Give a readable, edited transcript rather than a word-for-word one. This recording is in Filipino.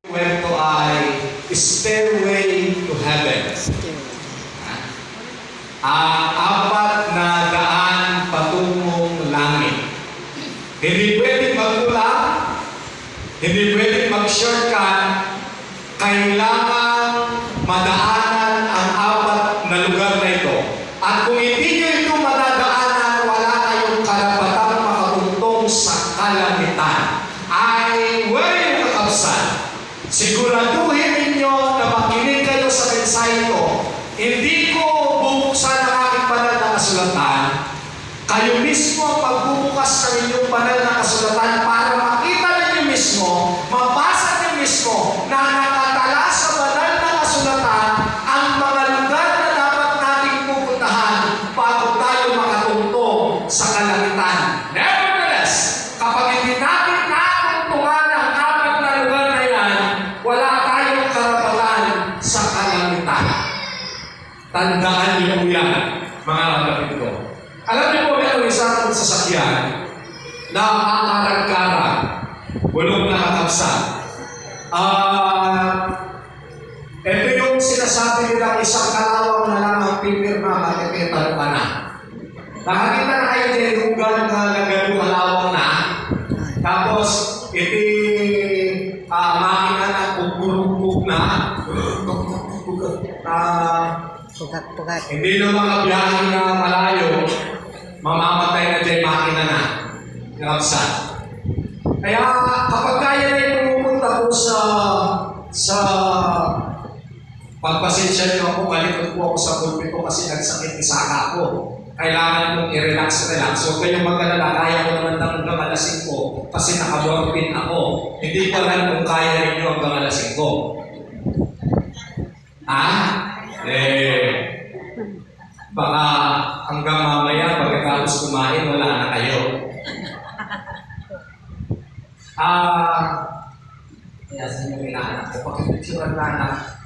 Kwento ay Stairway to Heaven. Apat na daan patungong langit. Hindi pwedeng magkulang, hindi pwedeng mag-shortcut. Kailangan madaanan ang apat na lugar na ito. At kung hindi nyo ito madadaanan, wala kayong karapatang makatuntong sa kalangitan. Ay, wala kakabsan. Siguraduhin ninyo na makinig kayo sa mensahe ko. Hindi ko bubuksan ang aking banal na kasulatan. Kayo mismo ang pagbubukas ng inyong banal na kasulatan para makita ninyo mismo, mabasa ninyo mismo na nakatala sa banal na kasulatan ang mga lugar na dapat nating pupuntahan bago tayo makatungtong sa kalangitan. Nevertheless, kapag hindi natin natungtungan ang apat na lugar na yan, wala tayong karapatan sa kalangitan. Tandaan niyo yan, mga kapatid ko. Alam niyo po, meron isang sasakyan na akarag-karag, bulong na kakabsan. Ito yung sinasabi nilang isang kalawang na lang ang pipirma at ipital pa na. Nakakita na kayo din yung gano'ng ganong kalawang na. Tapos, iti makina na pupurupuk na. Pugat-pugat. Hindi na mga biyahe na malayo, mamamatay na dyan makina na. Nakapsan. Kaya kapag kaya na yung pumupunta po sa pagpasensya niyo ako, malikot po ako sa pulpit ko kasi nagsakit isaka ko. Kailangan mong i-relax. So kayong mag-alala, kaya ko naman hanggang alas 5 kasi nakaborpin ako. Hindi ko alam kung kaya rin nyo hanggang alas 5. Baka hanggang mamaya pagkatapos kumain, wala na kayo. Kaya sa inyo inaanak ko, pakipicturan na anak.